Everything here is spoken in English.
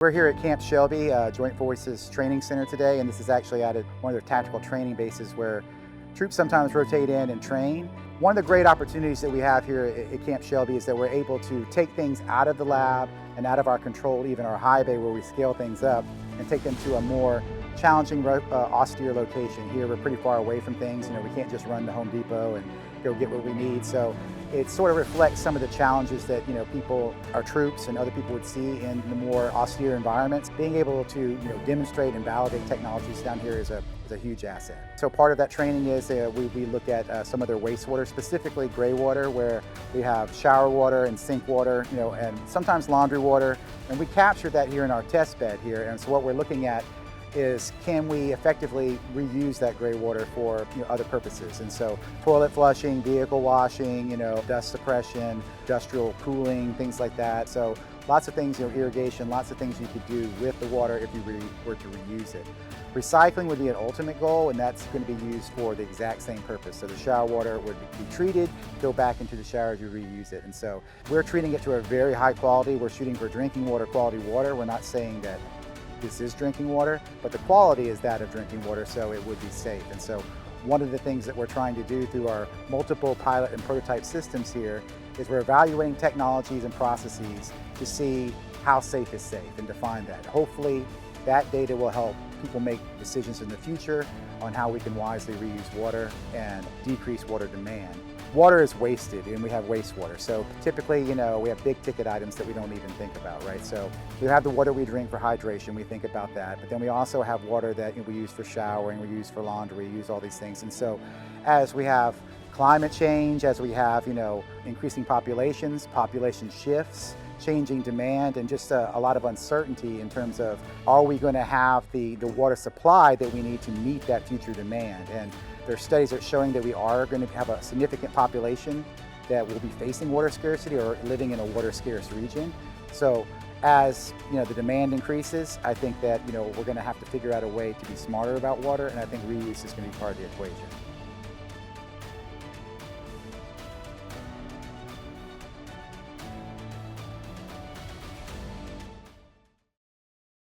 We're here at Camp Shelby, Joint Forces Training Center today, and this is actually at one of their tactical training bases where troops sometimes rotate in and train. One of the great opportunities that we have here at Camp Shelby is that we're able to take things out of the lab and out of our control, even our high bay where we scale things up, and take them to a more challenging, austere location. Here we're pretty far away from things. You know, we can't just run to Home Depot and go get what we need. So it sort of reflects some of the challenges that people, our troops and other people would see in the more austere environments. Being able to demonstrate and validate technologies down here is a huge asset. So part of that training is we look at some of their wastewater, specifically Greywater, where we have shower water and sink water, and sometimes laundry water, and we capture that here in our test bed here. And so what we're looking at is, can we effectively reuse that gray water for other purposes? And so toilet flushing, vehicle washing, dust suppression, industrial cooling, things like that. So lots of things, irrigation, lots of things you could do with the water if you were to reuse it. Recycling would be an ultimate goal, and that's going to be used for the exact same purpose. So the shower water would be treated, go back into the shower as you reuse it. And so we're treating it to a very high quality. We're shooting for drinking water quality water. We're not saying that this is drinking water, but the quality is that of drinking water, so it would be safe. And so one of the things that we're trying to do through our multiple pilot and prototype systems here is we're evaluating technologies and processes to see how safe is safe and define that. Hopefully that data will help people make decisions in the future on how we can wisely reuse water and decrease water demand. Water is wasted, and we have wastewater. So typically, we have big ticket items that we don't even think about, right? So we have the water we drink for hydration, we think about that. But then we also have water that we use for showering, we use for laundry, we use all these things. And so as we have climate change, as we have, increasing populations, population shifts, changing demand, and just a lot of uncertainty in terms of, are we going to have the water supply that we need to meet that future demand? And there are studies that are showing that we are going to have a significant population that will be facing water scarcity or living in a water scarce region. So as the demand increases, I think that we're going to have to figure out a way to be smarter about water, and I think reuse is going to be part of the equation.